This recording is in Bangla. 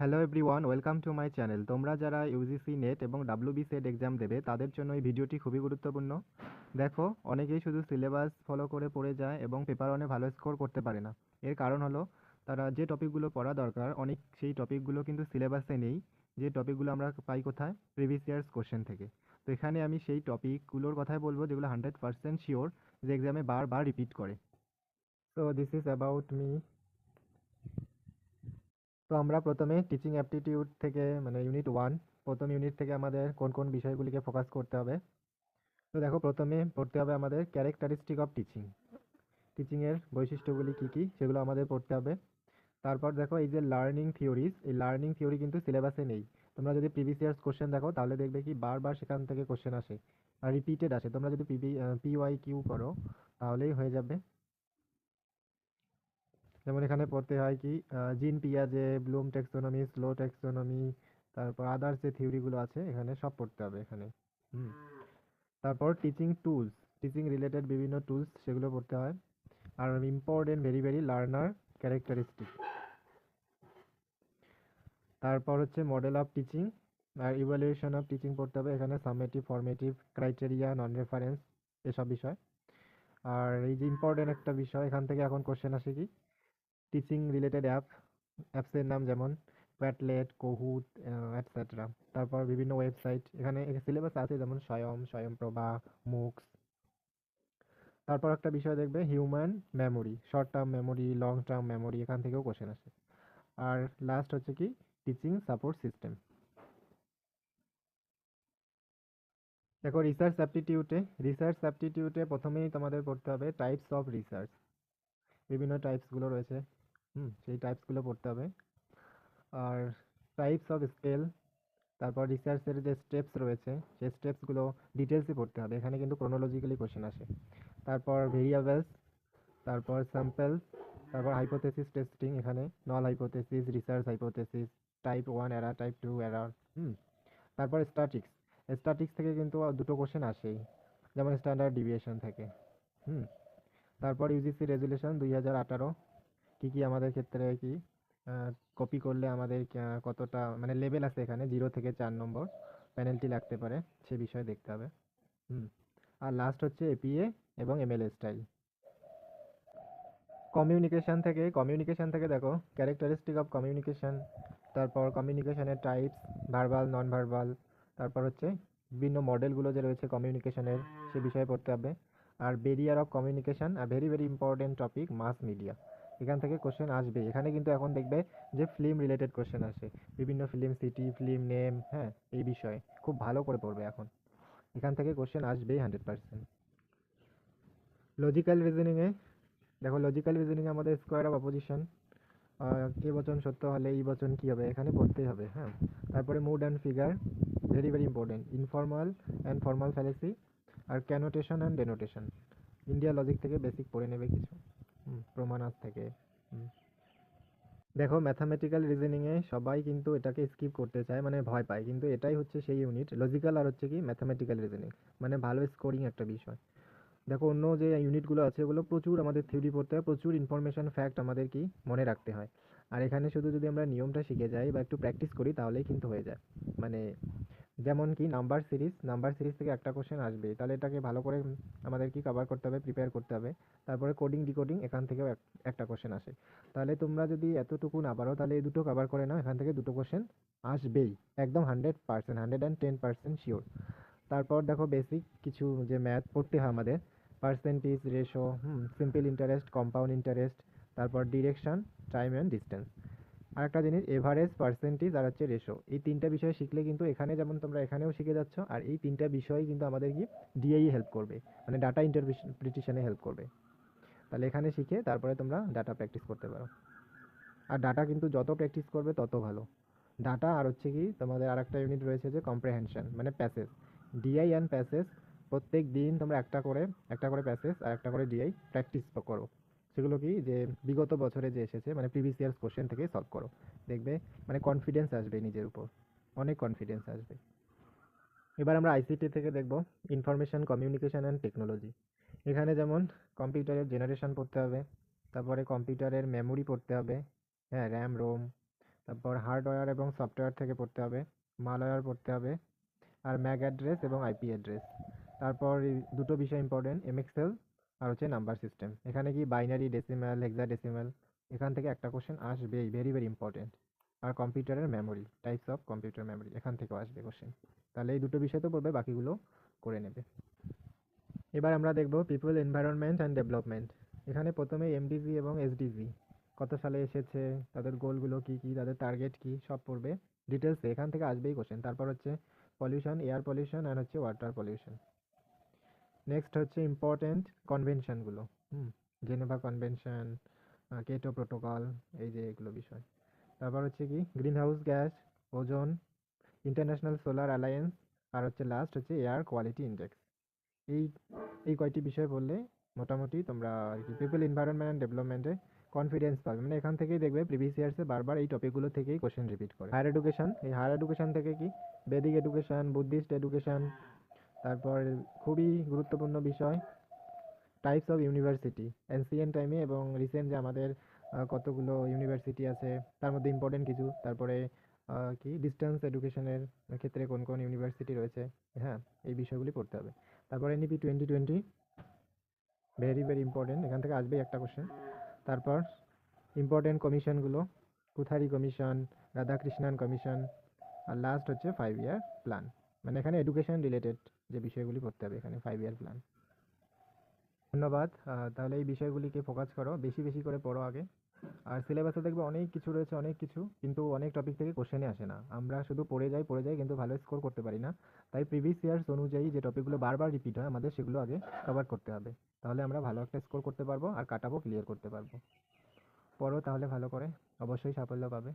Hello everyone, welcome to my channel. তোমরা যারা ইউজিসি নেট এবং ডাব্লিউবি সেট এক্সাম দেবে তাদের জন্য এই ভিডিওটি খুবই গুরুত্বপূর্ণ। দেখো, অনেকেই শুধু সিলেবাস ফলো করে পড়ে যায় এবং পেপার ওয়ানে ভালো স্কোর করতে পারে না। এর কারণ হলো তারা যে টপিকগুলো পড়া দরকার অনেক সেই টপিকগুলো কিন্তু সিলেবাসে নেই। যে টপিকগুলো আমরা পাই কোথায়? প্রিভিয়াস ইয়ার্স কোশ্চেন থেকে। তো এখানে আমি সেই টপিকগুলোর কথাই বলবো যেগুলো 100% শিওর যে এক্সামে বারবার রিপিট করে। So this is about me. তো আমরা প্রথমে টিচিং অ্যাপটিটিউড থেকে মানে ইউনিট 1, প্রথম ইউনিট থেকে আমাদের কোন কোন বিষয়গুলিকে ফোকাস করতে হবে। তো দেখো, প্রথমে পড়তে হবে আমাদের ক্যারেক্টারিস্টিক অফ টিচিং। টিচিংয়ের বৈশিষ্ট্যগুলি কী কী সেগুলো আমাদের পড়তে হবে। তারপর দেখো, এই যে লার্নিং থিওরিজ, এই লার্নিং থিওরি কিন্তু সিলেবাসে নেই। তোমরা যদি প্রিভিয়াস ইয়ার্স কোশ্চেন দেখো তাহলে দেখবে কি বারবার সেখান থেকে কোশ্চেন আসে আর রিপিটেড আসে। তোমরা যদি পিওয়াই কিউ করো তাহলেই হয়ে যাবে। যেমন এখানে পড়তে হয় কি জিন পিয়াজে, ব্লুম টেক্সোনমি, স্লো টেক্সোনমি, তারপর আদার্স যে থিওরিগুলো আছে এখানে সব পড়তে হবে এখানে। হুম। তারপর টিচিং টুলস, টিচিং রিলেটেড বিভিন্ন টুলস সেগুলো পড়তে হয়। আর important very very learner characteristic. তারপর হচ্ছে মডেল অফ টিচিং আর ইভ্যালুয়েশন অফ টিচিং পড়তে হবে। এখানে summative, formative, criteria, non reference এসব বিষয়। আর এই যে ইম্পর্টেন্ট একটা বিষয়, এখান থেকে এখন কোশ্চেন আসে কি টিচিং রিলেটেড অ্যাপসের নাম, যেমন প্যাটলেট, কোহুট, এটসেট্রা। তারপর বিভিন্ন ওয়েবসাইট এখানে সিলেবাস আছে, যেমন স্বয়ংপ্রভা, মুক্স। তারপর একটা বিষয় দেখবে human memory, short term memory, long term memory, এখান থেকেও কোশ্চেন আসে। আর লাস্ট হচ্ছে কি টিচিং সাপোর্ট সিস্টেম। দেখো, রিসার্চ অ্যাপটিটিউডে প্রথমেই তোমাদের পড়তে হবে টাইপস অফ রিসার্চ। বিভিন্ন টাইপসগুলো রয়েছে, সেই টাইপসগুলো পড়তে হবে। আর টাইপস অফ স্কেল, তারপর রিসার্চের যে স্টেপস রয়েছে সেই স্টেপসগুলো ডিটেলসে পড়তে হবে। এখানে কিন্তু ক্রোনোলজিক্যালি কোশ্চেন আসে। তারপর ভেরিয়েবলস, তারপর স্যাম্পলস, তারপর হাইপোথেসিস টেস্টিং, এখানে নল hypothesis, research hypothesis, type 1 error, type 2 error. তারপর স্ট্যাটিক্স, স্ট্যাটিক্স থেকে কিন্তু দুটো কোশ্চেন আসেই, যেমন স্ট্যান্ডার্ড ডিভিয়েশন থেকে। হুম তারপর ইউজিসি রেজুলেশন 2018, কী কী আমাদের ক্ষেত্রে কি কপি করলে আমাদের কতটা মানে লেভেল আছে, এখানে 0 থেকে 4 নম্বর পেনাল্টি লাগতে পারে, সে বিষয়ে দেখতে হবে। হুম আর লাস্ট হচ্ছে এপিএ এবং এমএলএ স্টাইল। কমিউনিকেশন থেকে দেখো ক্যারেক্টারিস্টিক অফ কমিউনিকেশন, তারপর কমিউনিকেশনের টাইপস, ভার্বাল, নন ভার্বাল, তারপর হচ্ছে বিভিন্ন মডেলগুলো যে রয়েছে কমিউনিকেশনের সে বিষয়ে পড়তে হবে। আর বেরিয়ার অফ কমিউনিকেশন, আর very very important topic mass media. এখান থেকে কোশ্চেন আসবে। এখানে কিন্তু এখন দেখবে যে ফিল্ম রিলেটেড কোশ্চেন আসে, বিভিন্ন ফিল্ম সিটি, ফিল্ম নেম, হ্যাঁ, এই বিষয়ে খুব ভালো করে পড়বে এখন। এখান থেকে কোশ্চেন আসবেই 100%। লজিক্যাল রিজনিংয়ে দেখো, লজিক্যাল রিজনিংয়ে আমাদের স্কোয়ার অফ অপোজিশন, কে বচন সত্য হলে এই বচন কী হবে এখানে পড়তেই হবে। হ্যাঁ, তারপরে mood and figure, very very important, informal and formal fallacy, আর connotation and denotation. India logic থেকে বেসিক পড়ে নেবে কিছু, প্রমাণাস থেকে। হুম। দেখো, ম্যাথামেটিক্যাল রিজনিংয়ে সবাই কিন্তু এটাকে স্কিপ করতে চায়, মানে ভয় পায়, কিন্তু এটাই হচ্ছে সেই ইউনিট লজিক্যাল আর হচ্ছে কি ম্যাথামেটিক্যাল রিজনিং, মানে ভালো স্কোরিং একটা বিষয়। দেখো, অন্য যে ইউনিটগুলো আছে ওগুলো প্রচুর আমাদের থিওরি পড়তে হয়, প্রচুর ইনফরমেশন ফ্যাক্ট আমাদের কি মনে রাখতে হয়। আর এখানে শুধু যদি আমরা নিয়মটা শিখে যাই বা একটু প্র্যাকটিস করি তাহলেই কিন্তু হয়ে যায়। মানে যেমন কি নাম্বার সিরিজ থেকে একটা কোশ্চেন আসবে, তাহলে এটাকে ভালো করে আমাদের কি কভার করতে হবে, প্রিপেয়ার করতে হবে। তারপরে কোডিং ডিকোডিং, এখান থেকেও একটা কোশ্চেন আসে। তাহলে তোমরা যদি এতটুকু না পারো তাহলে এই দুটো কভার করে নাও, এখান থেকে দুটো কোশ্চেন আসবেই, একদম 100%, 110% শিওর। তারপর দেখো, বেসিক কিছু যে ম্যাথ পড়তে হয় আমাদের, percentage, ratio, simple interest, compound interest, তারপর ডিরেকশন, টাইম অ্যান্ড ডিস্টেন্স। আর একটা জিনিস এভারেজ, পার্সেন্টেজ আর হচ্ছে রেশো, এই তিনটা বিষয় শিখলে কিন্তু এখানে যেমন তোমরা এখানেও শিখে যাচ্ছ, আর এই তিনটা বিষয় কিন্তু আমাদের কি ডিআই হেল্প করবে, মানে ডাটা ইন্টারপ্রিটেশনে হেল্প করবে। তাহলে এখানে শিখে তারপরে তোমরা ডাটা প্র্যাকটিস করতে পারো। আর ডাটা কিন্তু যত প্র্যাকটিস করবে তত ভালো। ডাটা আর হচ্ছে কি তোমাদের আর একটা ইউনিট রয়েছে যে কম্প্রেহেনশন, মানে প্যাসেজ, ডিআই অ্যান্ড প্যাসেজ। প্রত্যেক দিন তোমরা একটা করে প্যাসেজ আর একটা করে ডিআই প্র্যাকটিস করো। সেগুলো কি যে বিগত বছরে যে এসেছে, মানে প্রিভিয়াস ইয়ার্স কোশ্চেন থেকে সলভ করো। দেখবে মানে কনফিডেন্স আসবে নিজের উপর, অনেক কনফিডেন্স আসবে। এবার আমরা আইসিটি থেকে দেখব ইনফরমেশন কমিউনিকেশন অ্যান্ড টেকনোলজি। এখানে যেমন কম্পিউটারের জেনারেশন পড়তে হবে, তারপরে কম্পিউটারের মেমোরি পড়তে হবে, হ্যাঁ, র্যাম, রোম, তারপর হার্ডওয়্যার এবং সফটওয়্যার থেকে পড়তে হবে, মালওয়্যার পড়তে হবে, আর ম্যাক অ্যাড্রেস এবং আইপি অ্যাড্রেস। তারপর এই দুটো বিষয় ইম্পর্টেন্ট, এমএক্সএল আর হচ্ছে নাম্বার সিস্টেম। এখানে কি বাইনারি, ডেসিমাল, হেক্সাডেসিমাল, এখান থেকে একটা কোশ্চেন আসবেই, ভেরি ভেরি ইম্পর্টেন্ট। আর কম্পিউটারের memory, types of computer memory, এখান থেকেও আসবে কোশ্চেন। তাহলে এই দুটো বিষয় তো পড়বে, বাকিগুলো করে নেবে। এবার আমরা দেখব পিপল, এনভায়রনমেন্ট অ্যান্ড ডেভেলপমেন্ট। এখানে প্রথমে এমডিজি এবং এসডিজি কত সালে এসেছে, তাদের গোলগুলো কি কি, তাদের টার্গেট কি, সব পড়বে ডিটেলসে, এখান থেকে আসবেই কোশ্চেন। তারপর হচ্ছে পলিউশন, এয়ার পলিউশন অ্যান্ড হচ্ছে ওয়াটার পলিউশন। নেক্সট হচ্ছে ইম্পর্টেন্ট কনভেনশনগুলো, জেনেভা কনভেনশন, কেটো প্রোটোকল, এই যে এগুলো বিষয়। তারপর হচ্ছে কি greenhouse gas, ozone, international solar alliance, আর হচ্ছে লাস্ট হচ্ছে এয়ার কোয়ালিটি ইন্ডেক্স। এই এই কয়টি বিষয় বললে মোটামুটি তোমরা আর কি পিপল, এনভায়রনমেন্ট অ্যান্ড ডেভেলপমেন্টে কনফিডেন্স পাবে। মানে এখান থেকেই দেখবে প্রিভিয়াস ইয়ার্সে বারবার এই টপিকগুলো থেকেই কোশ্চেন রিপিট করে। হায়ার এডুকেশন, এই হায়ার এডুকেশন থেকে কি বেদিক এডুকেশন, বুদ্ধিস্ট এডুকেশন, তারপর খুবই গুরুত্বপূর্ণ বিষয় টাইপস অফ ইউনিভার্সিটি, এনসিয়েন্ট টাইমে এবং রিসেন্ট যে আমাদের কতগুলো ইউনিভার্সিটি আছে তার মধ্যে ইম্পর্টেন্ট কিছু। তারপরে কি ডিস্টেন্স এডুকেশনের ক্ষেত্রে কোন কোন ইউনিভার্সিটি রয়েছে, হ্যাঁ এই বিষয়গুলি পড়তে হবে। তারপর এনইপি 2020, ভেরি ভেরি ইম্পর্টেন্ট, এখান থেকে আসবেই একটা কোশ্চেন। তারপর ইম্পর্টেন্ট কমিশনগুলো, কুথারি কমিশন, রাধাকৃষ্ণান কমিশন, আর লাস্ট হচ্ছে 5 ইয়ার প্ল্যান। মানে এখানে এডুকেশন রিলেটেড যে বিষয়গুলি পড়তে হবে এখানে 5 ইয়ার প্ল্যান। ধন্যবাদ। তাহলে এই বিষয়গুলিকে ফোকাস করো, বেশি বেশি করে পড়ো আগে। আর সিলেবাসে দেখবে অনেক কিছু রয়েছে, অনেক কিছু, কিন্তু অনেক টপিক থেকে কোশ্চেনে আসে না। আমরা শুধু পড়ে যাই কিন্তু ভালো স্কোর করতে পারি না। তাই প্রিভিয়াস ইয়ার্স অনুযায়ী যে টপিকগুলো বারবার রিপিট হয় আমাদের সেগুলো আগে কভার করতে হবে, তাহলে আমরা ভালো একটা স্কোর করতে পারবো আর কাটাবো ক্লিয়ার করতে পারবো। পড়ো তাহলে ভালো করে, অবশ্যই সাফল্য পাবে।